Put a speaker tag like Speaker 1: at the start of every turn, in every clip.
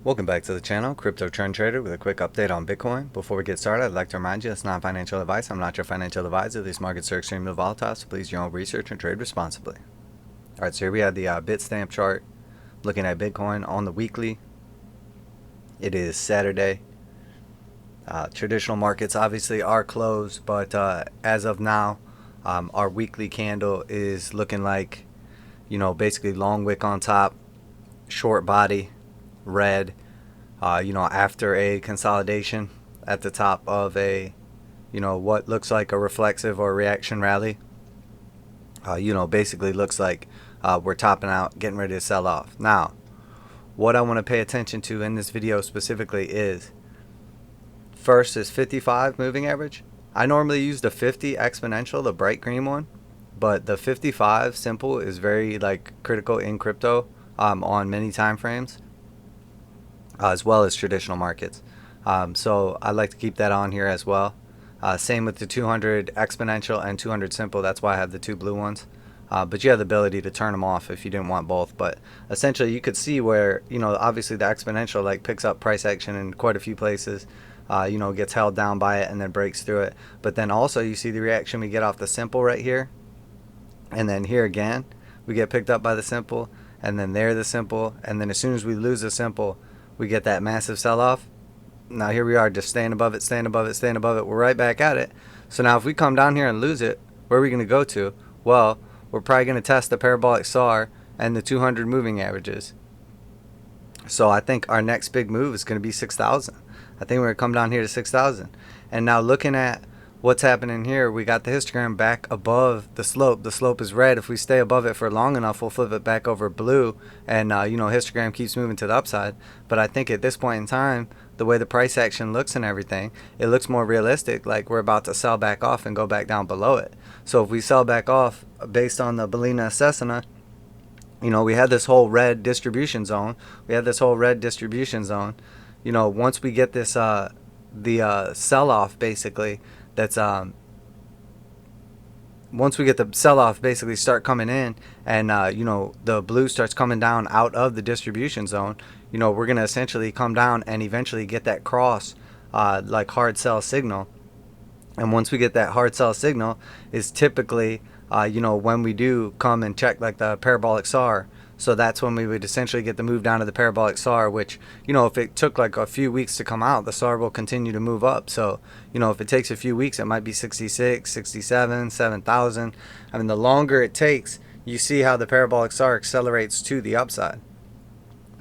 Speaker 1: Welcome back to the channel, Crypto Trend Trader, with a quick update on Bitcoin. Before we get started, I'd like to remind you it's not financial advice. I'm not your financial advisor. These markets are extremely volatile, so please do your own research and trade responsibly. Alright, so here we have the Bitstamp chart looking at Bitcoin on the weekly. It is Saturday. Traditional markets obviously are closed, but as of now, our weekly candle is looking like, basically long wick on top, short body, red, after a consolidation at the top of a, what looks like a reflexive or reaction rally. Basically looks like we're topping out, getting ready to sell off. Now, what I want to pay attention to in this video specifically is, first is 55 moving average. I normally use the 50 exponential, the bright green one, but the 55 simple is very critical in crypto on many time frames. As well as traditional markets. So I like to keep that on here as well. Same with the 200 exponential and 200 simple. That's why I have the two blue ones. But you have the ability to turn them off if you didn't want both. But essentially you could see where, obviously the exponential picks up price action in quite a few places. Gets held down by it and then breaks through it. But then also you see the reaction we get off the simple right here. And then here again, we get picked up by the simple. And then there the simple. And then as soon as we lose the simple, we get that massive sell-off. Now here we are, just staying above it, staying above it, staying above it. We're right back at it. So now if we come down here and lose it, where are we going to go to? Well, we're probably going to test the parabolic SAR and the 200 moving averages. So I think our next big move is going to be 6,000. I think we're going to come down here to 6,000. And now looking at what's happening here, we got the histogram back above the slope. The slope is red. If we stay above it for long enough, we'll flip it back over blue, and histogram keeps moving to the upside. But I think at this point in time, the way the price action looks and everything, it looks more realistic, like we're about to sell back off and go back down below it. So if we sell back off based on the Bellina Cessna, we had this whole red distribution zone. Once we get this the sell-off basically, that's once we get the sell-off basically start coming in, and the blue starts coming down out of the distribution zone, we're gonna essentially come down and eventually get that cross hard sell signal. And once we get that hard sell signal is typically when we do come and check the parabolic SAR. So that's when we would essentially get the move down to the parabolic SAR, which, if it took a few weeks to come out, the SAR will continue to move up. So, if it takes a few weeks, it might be 66, 67, 7,000. I mean, the longer it takes, you see how the parabolic SAR accelerates to the upside.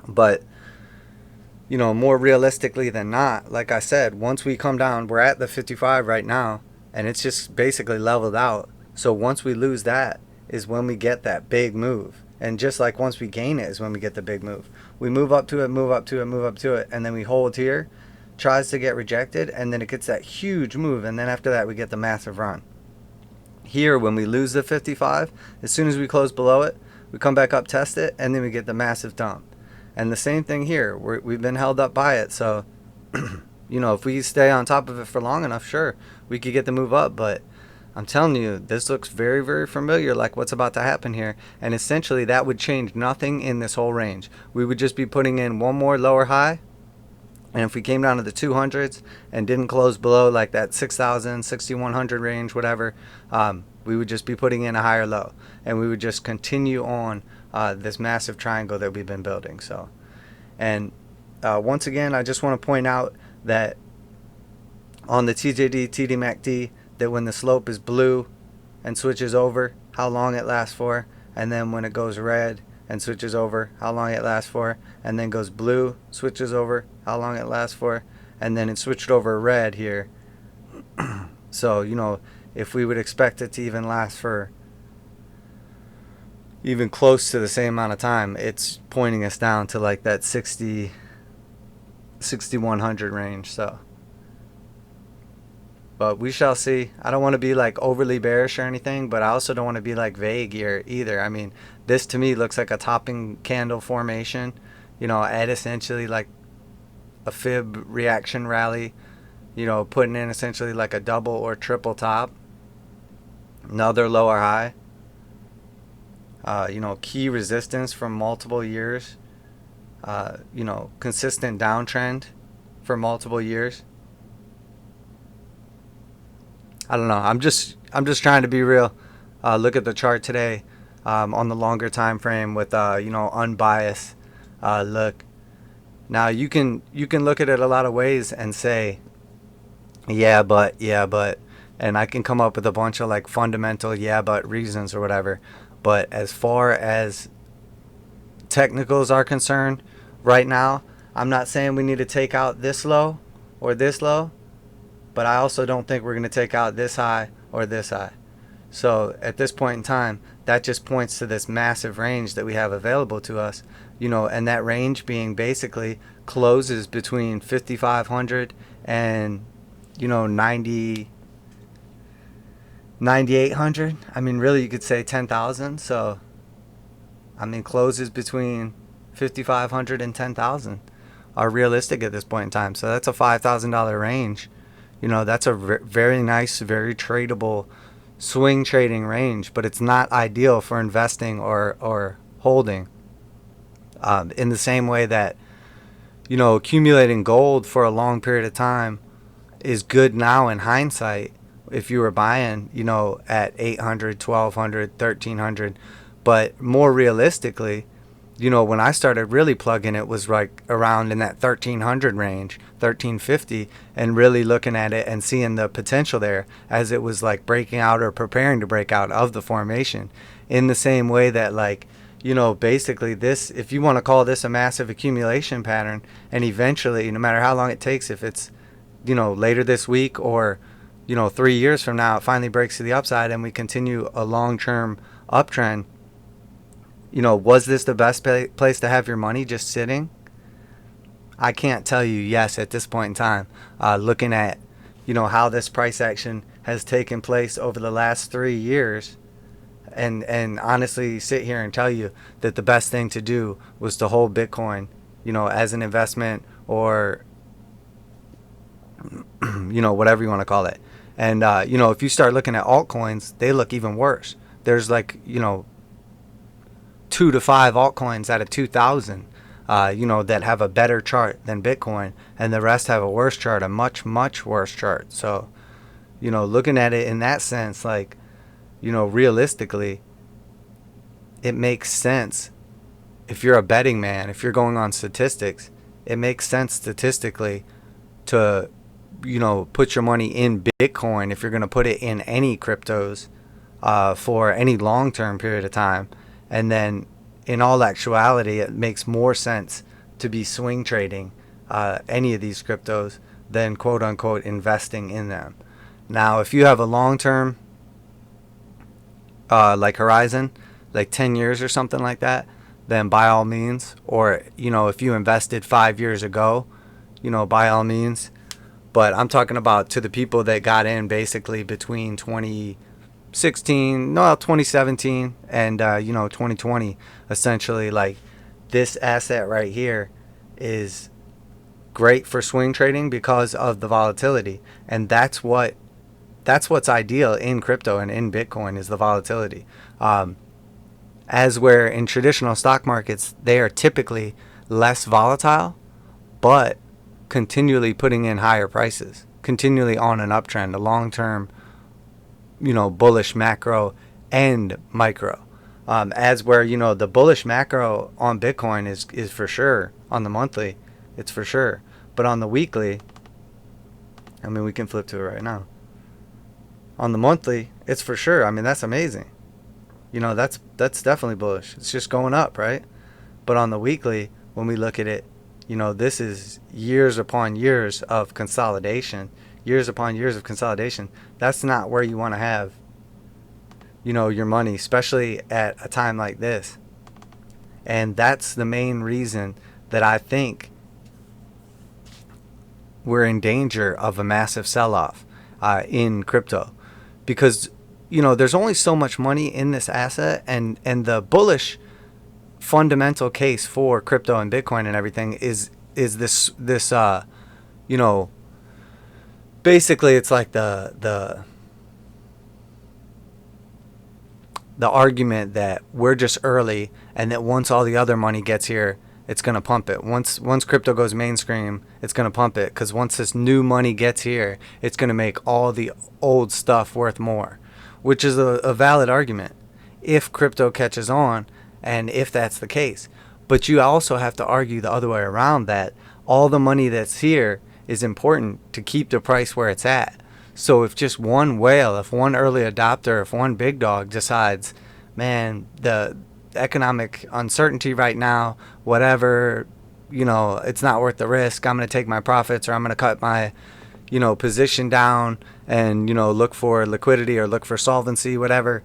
Speaker 1: But, more realistically than not, like I said, once we come down, we're at the 55 right now, and it's just basically leveled out. So once we lose that is when we get that big move. And just like once we gain it is when we get the big move. We move up to it, move up to it, move up to it, and then we hold here, tries to get rejected, and then it gets that huge move, and then after that we get the massive run. Here, when we lose the 55, as soon as we close below it, we come back up, test it, and then we get the massive dump. And the same thing here. We've been held up by it, so if we stay on top of it for long enough, sure, we could get the move up, but I'm telling you, this looks very, very familiar, like what's about to happen here. And essentially, that would change nothing in this whole range. We would just be putting in one more lower high. And if we came down to the 200s and didn't close below that 6,000, 6,100 range, whatever, we would just be putting in a higher low. And we would just continue on this massive triangle that we've been building. So, and once again, I just want to point out that on the TJD, TDMACD, that when the slope is blue and switches over, how long it lasts for, and then when it goes red and switches over, how long it lasts for, and then goes blue, switches over, how long it lasts for, and then it switched over red here. So, if we would expect it to even last for even close to the same amount of time, it's pointing us down to that 60, 6,100 range. So, but we shall see. I don't want to be overly bearish or anything, but I also don't want to be vague here either. I mean, this to me looks like a topping candle formation, at essentially a fib reaction rally, putting in essentially a double or triple top, another lower high, key resistance from multiple years, consistent downtrend for multiple years. I don't know. I'm just trying to be real. Look at the chart today, on the longer time frame with unbiased look. Now you can look at it a lot of ways and say, yeah, but, and I can come up with a bunch of like fundamental yeah but reasons or whatever. But as far as technicals are concerned, right now, I'm not saying we need to take out this low or this low, but I also don't think we're going to take out this high or this high. So at this point in time, that just points to this massive range that we have available to us, and that range being basically closes between 5,500 and 9,800. I mean, really, you could say 10,000. So, I mean, closes between 5,500 and 10,000 are realistic at this point in time. So that's a $5,000 range. That's a very nice, very tradable swing trading range, but it's not ideal for investing or holding. In the same way that, accumulating gold for a long period of time is good now in hindsight if you were buying, at 800, 1200, 1300. But more realistically, when I started really plugging, it was like around in that 1300 range, 1350, and really looking at it and seeing the potential there as it was like breaking out or preparing to break out of the formation. In the same way that, like, basically this, if you want to call this a massive accumulation pattern, and eventually, no matter how long it takes, if it's, later this week or, 3 years from now, it finally breaks to the upside and we continue a long-term uptrend, was this the best place to have your money just sitting? I can't tell you yes at this point in time. Looking at, how this price action has taken place over the last 3 years, and honestly sit here and tell you that the best thing to do was to hold Bitcoin, as an investment or, whatever you want to call it. And, if you start looking at altcoins, they look even worse. There's like, 2 to 5 altcoins out of 2,000, that have a better chart than Bitcoin, and the rest have a worse chart, a much, much worse chart. So, looking at it in that sense, like, realistically, it makes sense. If you're a betting man, if you're going on statistics, it makes sense statistically to, put your money in Bitcoin if you're going to put it in any cryptos for any long-term period of time. And then in all actuality, it makes more sense to be swing trading any of these cryptos than quote unquote investing in them. Now, if you have a long-term like horizon, like 10 years or something like that, then by all means, or, if you invested 5 years ago, by all means. But I'm talking about to the people that got in basically between 2017 and 2020, essentially. Like, this asset right here is great for swing trading because of the volatility, and that's what's ideal in crypto and in Bitcoin is the volatility. As where in traditional stock markets, they are typically less volatile, but continually putting in higher prices, continually on an uptrend, a long-term, bullish macro and micro. As where, the bullish macro on Bitcoin is for sure on the monthly, it's for sure. But on the weekly, I mean, we can flip to it right now. On the monthly, it's for sure. I mean, that's amazing. That's definitely bullish. It's just going up, right? But on the weekly, when we look at it, this is years upon years of consolidation. Years upon years of consolidation. That's not where you want to have, your money, especially at a time like this. And that's the main reason that I think we're in danger of a massive sell-off in crypto. Because, there's only so much money in this asset, and the bullish fundamental case for crypto and Bitcoin and everything is this basically it's like the argument that we're just early, and that once all the other money gets here, it's going to pump it. Once crypto goes mainstream, it's going to pump it, because once this new money gets here, it's going to make all the old stuff worth more, which is a valid argument if crypto catches on and if that's the case. But you also have to argue the other way around, that all the money that's here is important to keep the price where it's at. So if just one whale, if one early adopter, if one big dog decides, man, the economic uncertainty right now, whatever, it's not worth the risk, I'm going to take my profits, or I'm going to cut my, position down and, look for liquidity or look for solvency, whatever,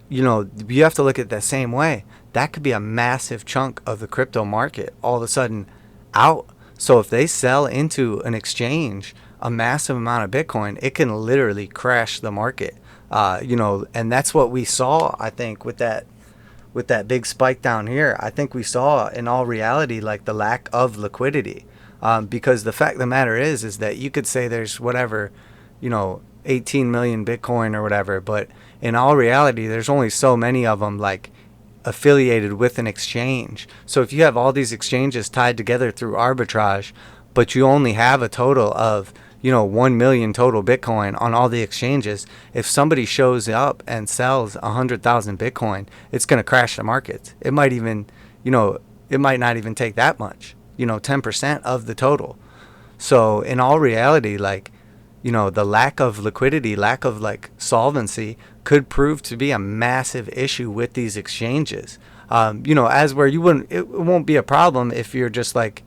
Speaker 1: you have to look at it the same way. That could be a massive chunk of the crypto market all of a sudden out. So if they sell into an exchange a massive amount of Bitcoin, it can literally crash the market. And that's what we saw, I think, with that big spike down here. I think we saw, in all reality, like the lack of liquidity. Because the fact of the matter is that you could say there's whatever, 18 million Bitcoin or whatever, but in all reality, there's only so many of them like affiliated with an exchange. So if you have all these exchanges tied together through arbitrage, but you only have a total of 1 million total Bitcoin on all the exchanges, if somebody shows up and sells 100,000 Bitcoin, it's going to crash the markets. It might even, it might not even take that much, 10% of the total. So in all reality, like, the lack of liquidity, lack of like solvency could prove to be a massive issue with these exchanges. As where it won't be a problem if you're just like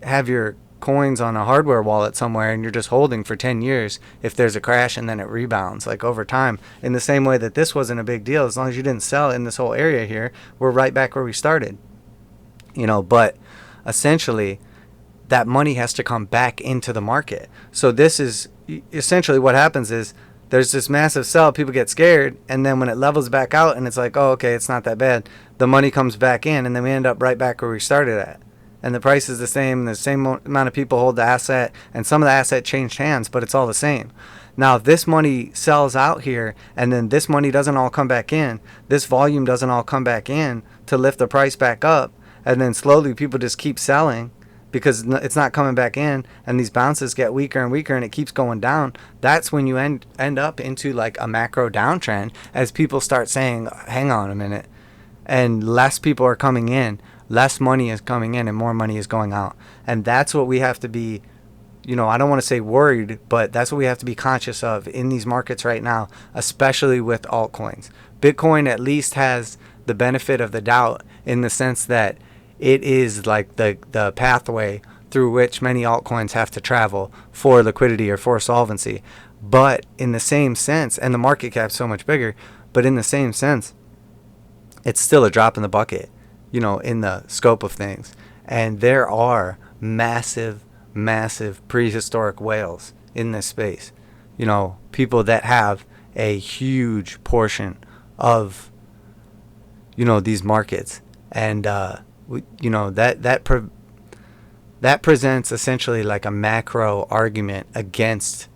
Speaker 1: have your coins on a hardware wallet somewhere and you're just holding for 10 years. If there's a crash and then it rebounds like over time, in the same way that this wasn't a big deal, as long as you didn't sell in this whole area here, we're right back where we started. But essentially that money has to come back into the market. So this is essentially what happens is there's this massive sell, people get scared, and then when it levels back out and it's like, oh, okay, it's not that bad, the money comes back in, and then we end up right back where we started at. And the price is the same amount of people hold the asset, and some of the asset changed hands, but it's all the same. Now, if this money sells out here, and then this money doesn't all come back in, this volume doesn't all come back in to lift the price back up, and then slowly people just keep selling because it's not coming back in, and these bounces get weaker and weaker, and it keeps going down, that's when you end up into like a macro downtrend, as people start saying, hang on a minute, and less people are coming in, less money is coming in, and more money is going out. And that's what we have to be, I don't want to say worried, but that's what we have to be conscious of in these markets right now, especially with altcoins. Bitcoin at least has the benefit of the doubt in the sense that it is like the pathway through which many altcoins have to travel for liquidity or for solvency. But in the same sense, and the market cap's so much bigger, but in the same sense, it's still a drop in the bucket, in the scope of things. And there are massive prehistoric whales in this space. People that have a huge portion of, these markets. And, that presents essentially like a macro argument against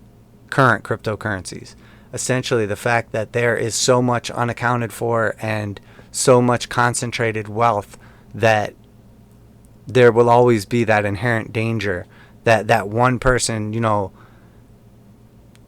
Speaker 1: current cryptocurrencies. Essentially the fact that there is so much unaccounted for and so much concentrated wealth that there will always be that inherent danger that one person,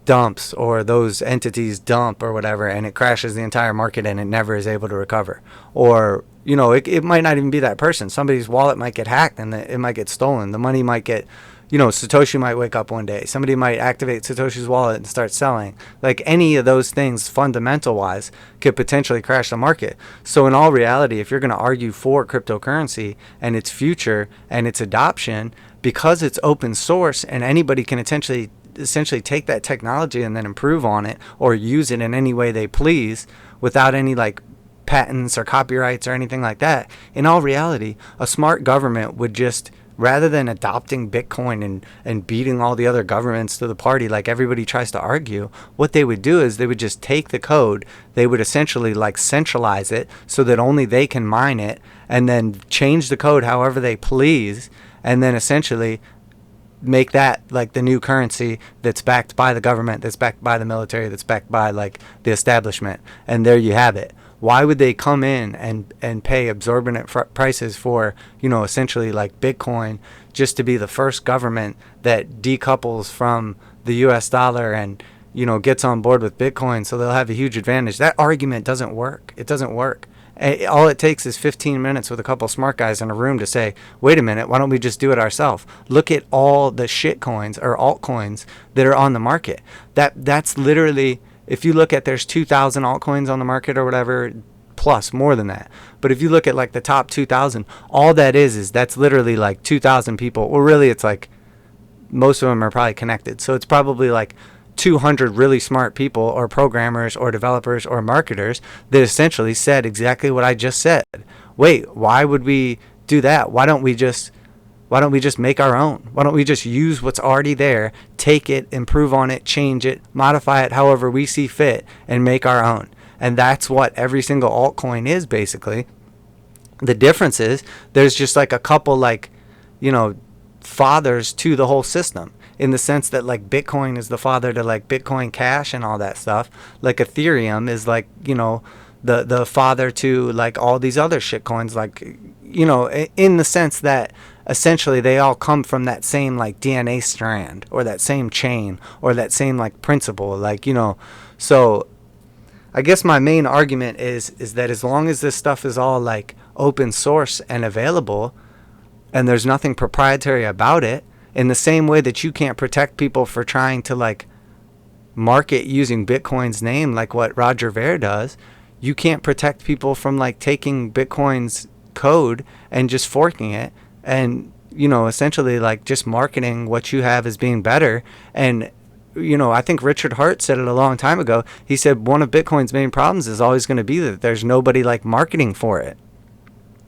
Speaker 1: dumps, or those entities dump or whatever, and it crashes the entire market and it never is able to recover. Or, it might not even be that person. Somebody's wallet might get hacked and it might get stolen. The money might get, Satoshi might wake up one day. Somebody might activate Satoshi's wallet and start selling. Like any of those things, fundamental wise, could potentially crash the market. So in all reality, if you're going to argue for cryptocurrency and its future and its adoption, because it's open source and anybody can essentially take that technology and then improve on it or use it in any way they please without any like patents or copyrights or anything like that. In all reality, a smart government would just, rather than adopting Bitcoin and beating all the other governments to the party like everybody tries to argue, what they would do is they would just take the code, they would essentially like centralize it so that only they can mine it, and then change the code however they please, and then essentially make that like the new currency that's backed by the government, that's backed by the military, that's backed by like the establishment. And there you have it. Why would they come in and pay exorbitant prices for, essentially like Bitcoin, just to be the first government that decouples from the US dollar and, gets on board with Bitcoin, so they'll have a huge advantage? That argument doesn't work. It doesn't work. All it takes is 15 minutes with a couple smart guys in a room to say, wait a minute, why don't we just do it ourselves? Look at all the shit coins or altcoins that are on the market. That's literally, if you look at, there's 2,000 altcoins on the market or whatever, plus more than that. But if you look at like the top 2,000, all that is that's literally like 2,000 people. Well, really, it's like most of them are probably connected. So it's probably like 200 really smart people or programmers or developers or marketers that essentially said exactly what I just said. Wait, why would we do that? Why don't we just make our own? Why don't we just use what's already there, take it, improve on it, change it, modify it however we see fit, and make our own? And that's what every single altcoin is, basically. The difference is there's just like a couple fathers to the whole system, in the sense that like Bitcoin is the father to like Bitcoin Cash and all that stuff. Like Ethereum is like, the father to like all these other shit coins, like, in the sense that essentially they all come from that same like DNA strand or that same chain or that same like principle, like, so I guess my main argument is that as long as this stuff is all like open source and available and there's nothing proprietary about it, in the same way that you can't protect people for trying to like market using Bitcoin's name like what Roger Ver does, you can't protect people from like taking Bitcoin's code and just forking it and, essentially like just marketing what you have as being better. And, I think Richard Hart said it a long time ago. He said one of Bitcoin's main problems is always going to be that there's nobody like marketing for it.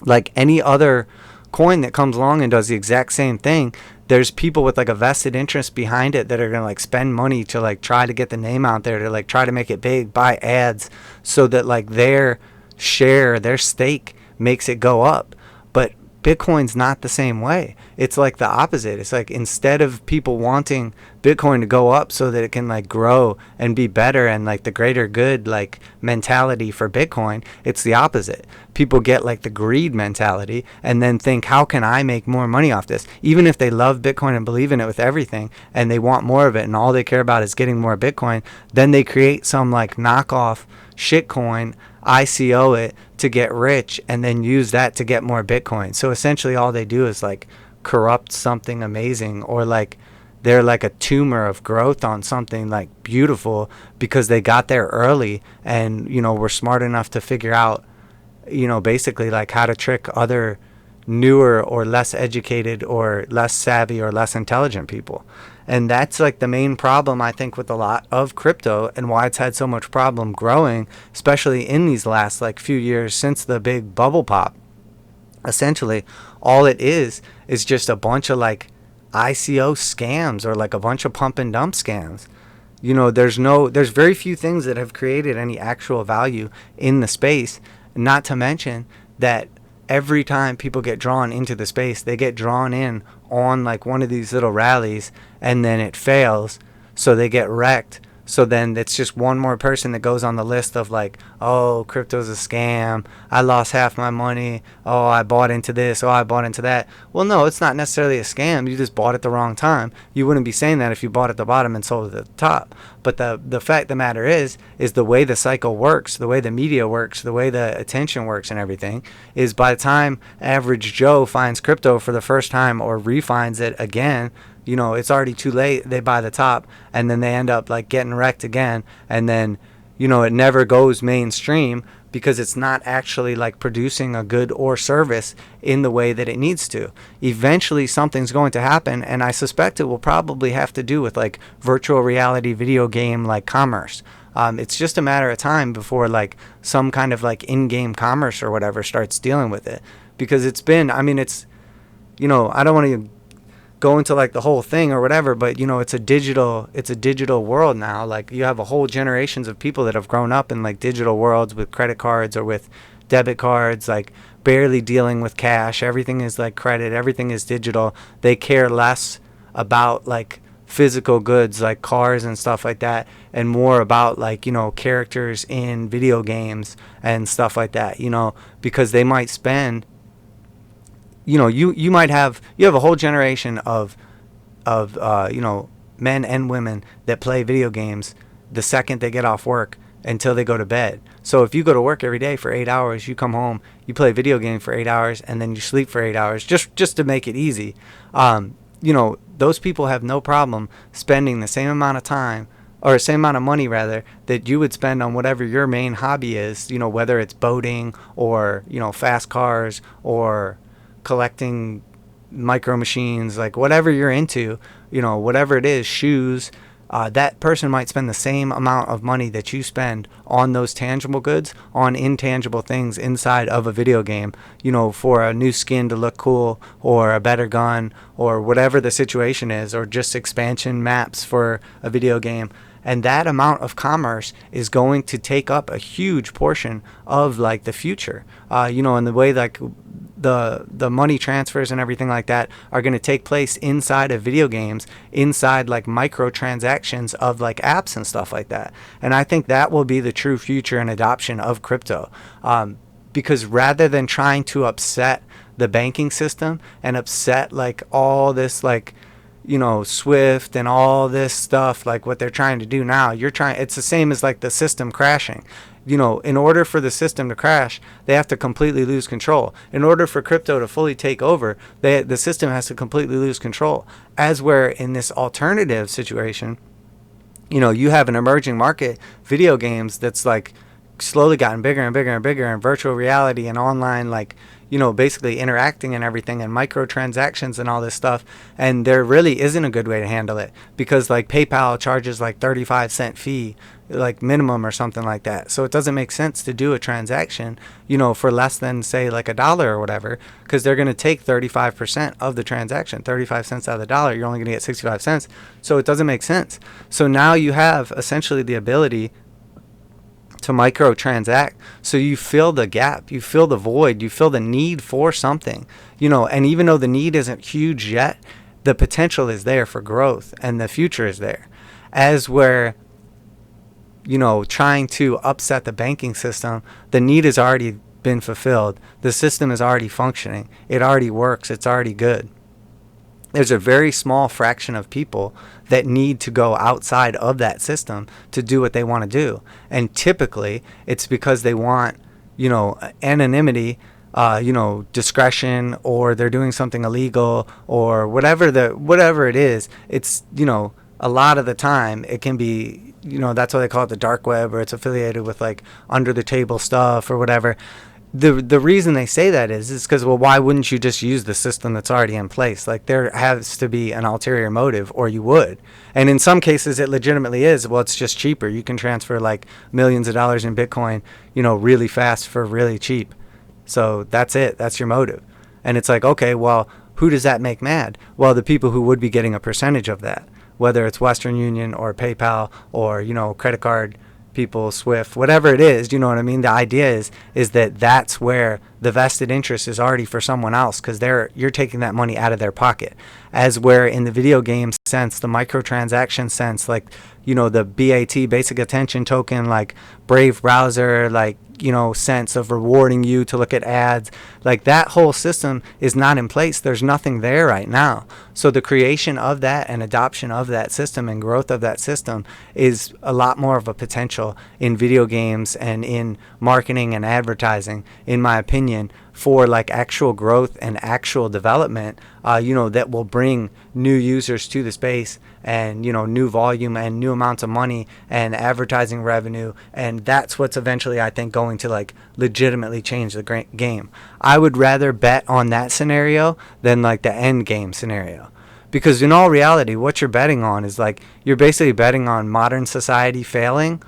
Speaker 1: Like any other coin that comes along and does the exact same thing, there's people with like a vested interest behind it that are going to like spend money to like try to get the name out there, to like try to make it big, buy ads, so that like their share, their stake makes it go up. But Bitcoin's not the same way. It's like the opposite. It's like instead of people wanting Bitcoin to go up so that it can like grow and be better and like the greater good like mentality for Bitcoin, it's the opposite. People get like the greed mentality and then think, how can I make more money off this? Even if they love Bitcoin and believe in it with everything and they want more of it and all they care about is getting more Bitcoin, then they create some like knockoff shitcoin, ICO it to get rich, and then use that to get more Bitcoin. So essentially all they do is like corrupt something amazing, or like they're like a tumor of growth on something like beautiful because they got there early and, were smart enough to figure out, basically like how to trick other newer or less educated or less savvy or less intelligent people. And that's like the main problem, I think, with a lot of crypto and why it's had so much problem growing, especially in these last like few years since the big bubble pop. Essentially, all it is just a bunch of like ICO scams or like a bunch of pump and dump scams. There's very few things that have created any actual value in the space, not to mention that every time people get drawn into the space, they get drawn in on like one of these little rallies and then it fails, so they get wrecked. So then it's just one more person that goes on the list of like, oh, crypto's a scam, I lost half my money, oh, I bought into this, oh, I bought into that. Well, no, it's not necessarily a scam. You just bought at the wrong time. You wouldn't be saying that if you bought at the bottom and sold at the top. But the fact of the matter is the way the cycle works, the way the media works, the way the attention works and everything, is by the time average Joe finds crypto for the first time or refines it again, it's already too late. They buy the top and then they end up like getting wrecked again. And then, it never goes mainstream because it's not actually like producing a good or service in the way that it needs to. Eventually something's going to happen, and I suspect it will probably have to do with like virtual reality video game like commerce. It's just a matter of time before like some kind of like in-game commerce or whatever starts dealing with it, because I don't want to go into like the whole thing or whatever, but it's a digital world now. Like you have a whole generations of people that have grown up in like digital worlds with credit cards or with debit cards, like barely dealing with cash. Everything is like credit, everything is digital. They care less about like physical goods like cars and stuff like that, and more about like, you know, characters in video games and stuff like that, you know, because they might spend, you know, you might have, you have a whole generation of you know, men and women that play video games the second they get off work until they go to bed. So if you go to work every day for 8 hours, you come home, you play a video game for 8 hours, and then you sleep for 8 hours, just to make it easy. You know, those people have no problem spending the same amount of time, or same amount of money rather, that you would spend on whatever your main hobby is, you know, whether it's boating or, you know, fast cars or collecting micro machines, like whatever you're into, you know, whatever it is, shoes. That person might spend the same amount of money that you spend on those tangible goods, on intangible things inside of a video game, you know, for a new skin to look cool, or a better gun, or whatever the situation is, or just expansion maps for a video game. And that amount of commerce is going to take up a huge portion of like the future, you know, and the way like the money transfers and everything like that are going to take place inside of video games, inside like microtransactions of like apps and stuff like that. And I think that will be the true future and adoption of crypto, because rather than trying to upset the banking system and upset like all this like, you know, Swift and all this stuff, like what they're trying to do now, it's the same as like the system crashing. You know, in order for the system to crash, they have to completely lose control. In order for crypto to fully take over, the system has to completely lose control. As where in this alternative situation, you know, you have an emerging market, video games, that's like slowly gotten bigger and bigger and bigger, and virtual reality and online, like, you know, basically interacting and everything, and microtransactions and all this stuff. And there really isn't a good way to handle it, because like PayPal charges like 35-cent fee, like minimum or something like that. So it doesn't make sense to do a transaction, you know, for less than say like $1 or whatever, because they're going to take 35% of the transaction, 35 cents out of the dollar. You're only going to get 65 cents. So it doesn't make sense. So now you have essentially the ability to micro transact, so you fill the gap, you fill the void, you fill the need for something, you know. And even though the need isn't huge yet, the potential is there for growth, and the future is there. As where, you know, trying to upset the banking system, the need has already been fulfilled, the system is already functioning, it already works, it's already good. There's a very small fraction of people that need to go outside of that system to do what they want to do. And typically it's because they want, you know, anonymity, you know, discretion, or they're doing something illegal, or whatever it is. It's, you know, a lot of the time it can be, you know, that's why they call it the dark web, or it's affiliated with like under the table stuff or whatever. The reason they say that is because, well, why wouldn't you just use the system that's already in place? Like, there has to be an ulterior motive, or you would. And in some cases it legitimately is. Well, it's just cheaper. You can transfer like millions of dollars in Bitcoin, you know, really fast for really cheap. So that's it. That's your motive. And it's like, okay, well, who does that make mad? Well, the people who would be getting a percentage of that, whether it's Western Union or PayPal or, you know, credit card people, Swift, whatever it is, you know what I mean? The idea is that that's where the vested interest is already for someone else, because you're taking that money out of their pocket. As where in the video game sense, the microtransaction sense, like, you know, the BAT, basic attention token, like Brave browser, like, you know, sense of rewarding you to look at ads, like that whole system is not in place. There's nothing there right now. So the creation of that and adoption of that system and growth of that system is a lot more of a potential in video games and in marketing and advertising, in my opinion, for like actual growth and actual development, you know, that will bring new users to the space, and, you know, new volume and new amounts of money and advertising revenue. And that's what's eventually, I think, going to like legitimately change the game. I would rather bet on that scenario than like the end game scenario, because in all reality, what you're betting on is like, you're basically betting on modern society failing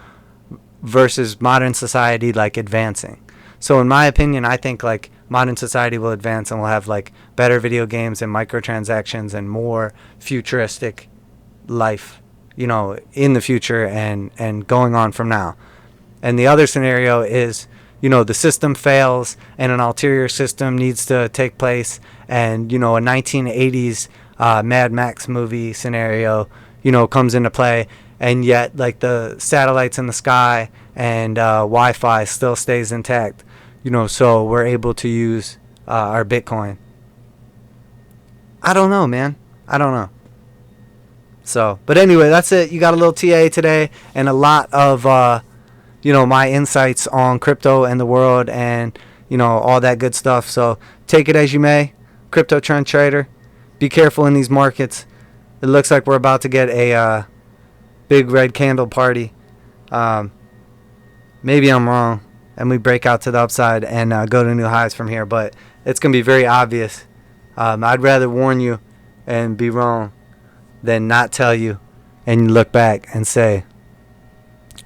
Speaker 1: versus modern society like advancing. So in my opinion, I think like modern society will advance, and we'll have like better video games and microtransactions and more futuristic life, you know, in the future and going on from now. And the other scenario is, you know, the system fails and an ulterior system needs to take place, and, you know, a 1980s Mad Max movie scenario, comes into play, and yet like the satellites in the sky and Wi-Fi still stays intact, so we're able to use our Bitcoin. I don't know, man. I don't know. So, but anyway, that's it. You got a little TA today and a lot of my insights on crypto and the world and all that good stuff. So take it as you may, crypto trend trader. Be careful in these markets. It looks like we're about to get a big red candle party. Maybe I'm wrong and we break out to the upside and go to new highs from here, but it's going to be very obvious. I'd rather warn you and be wrong than not tell you and you look back and say,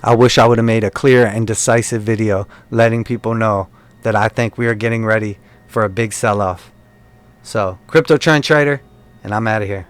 Speaker 1: I wish I would have made a clear and decisive video letting people know that I think we are getting ready for a big sell-off. So, crypto trend trader, and I'm out of here.